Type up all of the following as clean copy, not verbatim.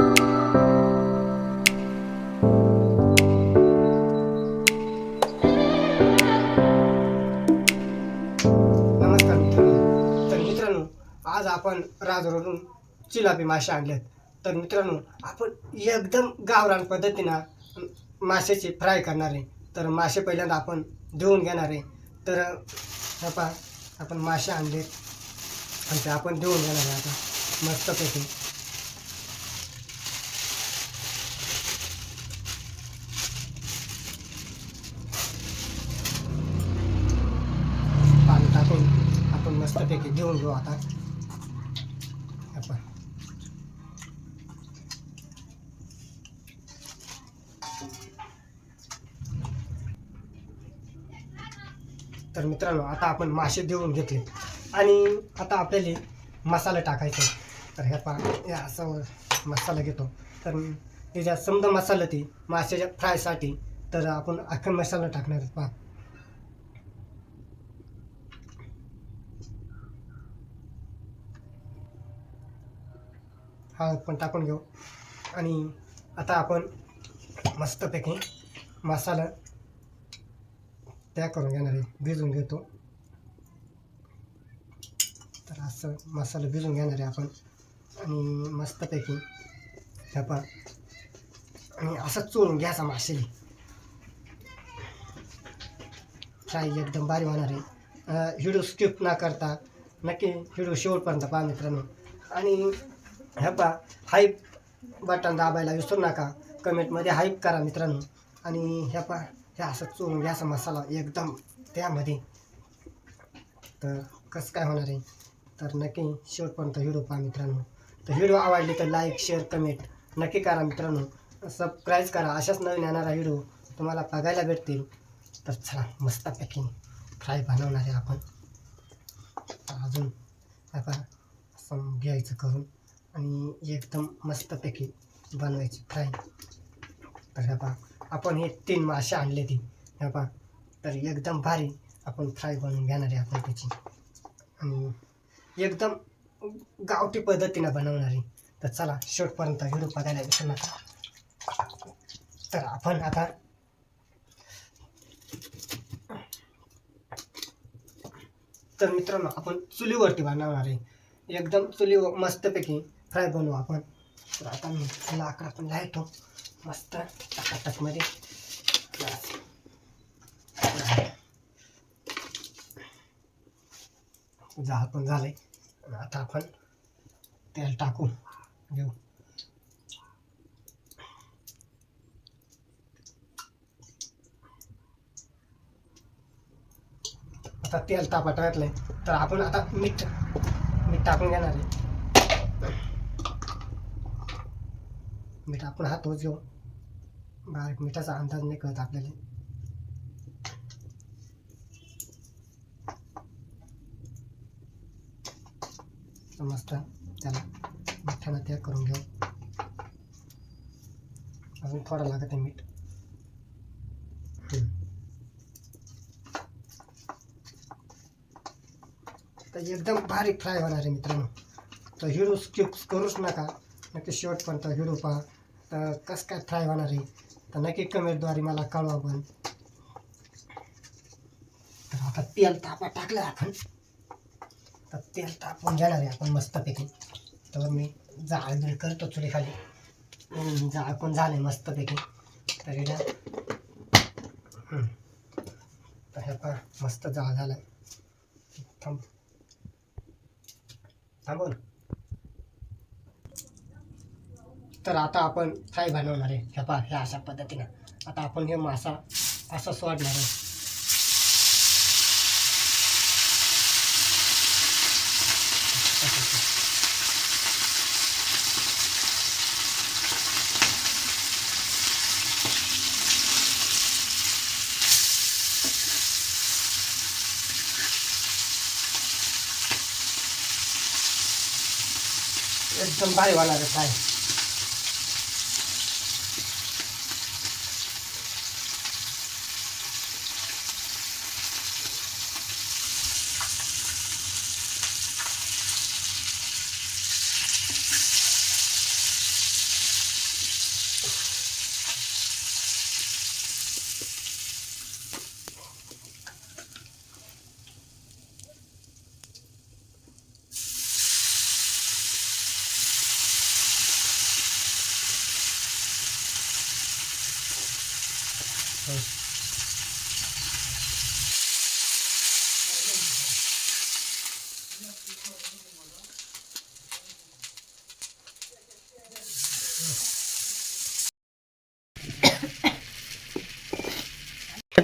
नमस्कार मित्रांनो. तर मित्रांनो, आज आपण राजवरून चिलापी मासे आणलेत. तर मित्रांनो, आपण एकदम गावरान पद्धतीनं माशाची फ्राय करणार आहे. तर मासे पहिल्यांदा आपण धुवून घेणार आहे. तर हे पहा, आपण मासे आणलेत आणि ते आपण धुवून घेणार आहे आता मस्तपैकी. पाणी टाकून आपण मस्तपैकी धुवून घेऊ आता. हे पहा. तर मित्रांनो, आता आपण मासे धुवून घेतले आणि आता आपल्याला मसाला टाकायचा आहे. तर हे पहा, हे असं मसाला घेतो. तर त्याच्यात समजा मसाला ती माशाच्या फ्रायसाठी तर आपण अख्खा मसाला टाकणार आहे. पहा, हा पण टाकून घेऊ. आणि आता आपण मस्तपैकी मसाला तयार करून घेणार आहे, भिजवून घेतो. तर असं मसाला भिजवून घेणार आहे आपण आणि मस्तपैकी हे पहा, आणि असं चोळून घ्यायचा मासेली. फ्राय एकदम भारी होणार आहे. व्हिडिओ स्किप न करता नक्की व्हिडिओ शेवटपर्यंत पहा मित्रांनो. आणि हे पहा, हाईप बटन दाबायला विसरू नका. कमेंटमध्ये हाईप करा मित्रांनो. आणि हे पहा, हे असं चोळून घ्यायचा मसाला एकदम त्यामध्ये. तर कसं काय होणार आहे तर नक्की शेवटपर्यंत व्हिडिओ पहा मित्रांनो. तर व्हिडिओ आवडली तर लाईक शेअर कमेंट नक्की करा मित्रांनो. सबस्क्राईब करा. अशाच नवीन येणारा व्हिडिओ तुम्हाला बघायला भेटतील. तर चला, मस्तपैकी फ्राय बनवणार आहे आपण. अजून आता असं घ्यायचं करून आणि एकदम मस्तपैकी बनवायची फ्राय. तर हे पहा, आपण हे 3 मासे आणले ती हे पहा. तर एकदम भारी आपण फ्राय बनवून घेणार आहे आपण त्याची. आणि एकदम गावठी पद्धतीनं बनवणार आहे. तर चला, शेवटपर्यंत व्हिडिओ बघायला विसरू नका. तर आपण आता तर मित्रांनो, आपण चुलीवरती बनवणार आहे. एकदम चुलीवर मस्तपैकी फ्राय बनवू आपण. तर आता मी लाकडं पण लावतो मस्त टकाटकमध्ये. जाळ पण झालंय. आता आपण तेल टाकून घेऊ. आता तेल तापत घातलंय तर आपण आता मीठ टाकून घेणार आहे. मीठ आपण हातच घेऊ. बारीक मिठाचा अंदाज नाही कळत आपल्याला. मस्त त्याला मिठानं तयार करून घेऊ. अजून थोडा लागत आहे मीठ. तर एकदम बारीक फ्राय होणार आहे मित्रांनो. तर व्हिडिओ स्किप करूच नका. नक्की शेवटपर्यंत व्हिडिओ पहा. तर कसं काय फ्राय होणार आहे तर नक्की कमेंटद्वारे मला कळवा पण. तर आता तेल तापा टाकलं आपण. तर तेल तापून घेणार आहे आपण मस्तपैकी. तर मी जाळ करतो चुलीखाली. जाळ पण झालं मस्तपैकी. तर हे तर हे पहा, मस्त जाळ झाला. थांबून. तर आता आपण फ्राय बनवणार आहे. हे पहा, ह्या अशा पद्धतीनं आता आपण हे मासा असं सोडणार आहे. एकदम भारी होणार आहे फ्राय.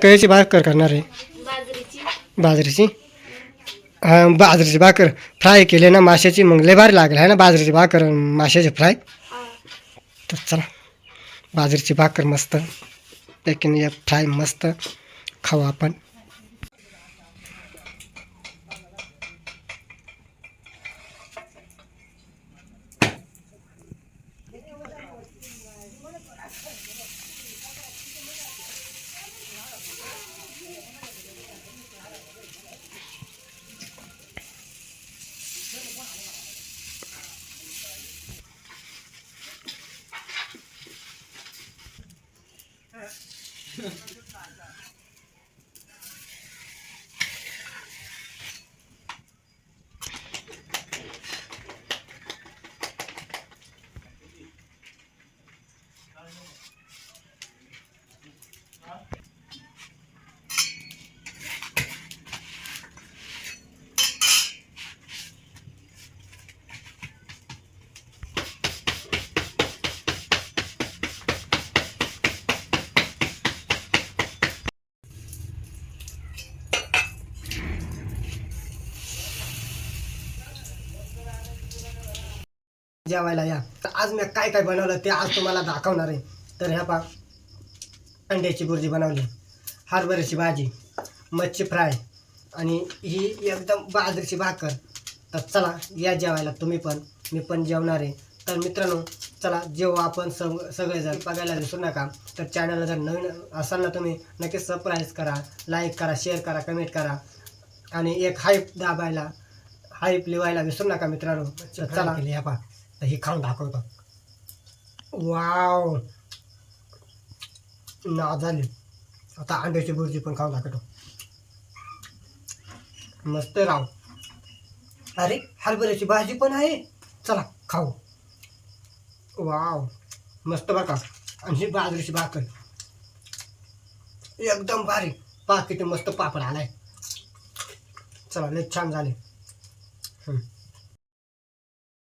कशाची भाकर करणार आहे? बाजरीची. बाजरीची भाकर फ्राय केले ना माशाची, मग लय भारी लागेल आहे ना बाजरीची भाकर माशाची फ्राय. तर चला बाजरीची भाकर मस्त पैकीने एक फ्राय मस्त खाऊ आपण. जेवायला या. तर आज मी काय काय बनवलं ते आज तुम्हाला दाखवणार आहे. तर ह्या पा अंड्याची बुर्जी बनवली, हरभऱ्याची भाजी, मच्छी फ्राय आणि ही एकदम बाजरीची भाकर. तर चला या जेवायला तुम्ही पण, मी पण जेवणार आहे. तर मित्रांनो चला जेव्हा आपण सगळेजण बघायला विसरू नका. तर चॅनलला जर नवीन असाल ना तुम्ही नक्कीच सबस्क्राईब करा, लाईक करा, शेअर करा, कमेंट करा आणि एक हाईप दाबायला, हाईप लिवायला विसरू नका मित्रांनो. चला या पा ही खाऊन दाखवतो. वाव ना झाली. आता अंड्याची बुर्जी पण खाऊन दाखवतो. मस्त राव. अरे हरभऱ्याची भाजी पण आहे. चला खाऊ. वाव मस्त बरं का. आणि ही बाजरीची भाकर एकदम भारी. पहा किती मस्त पापड आलाय. चला लय छान झाले.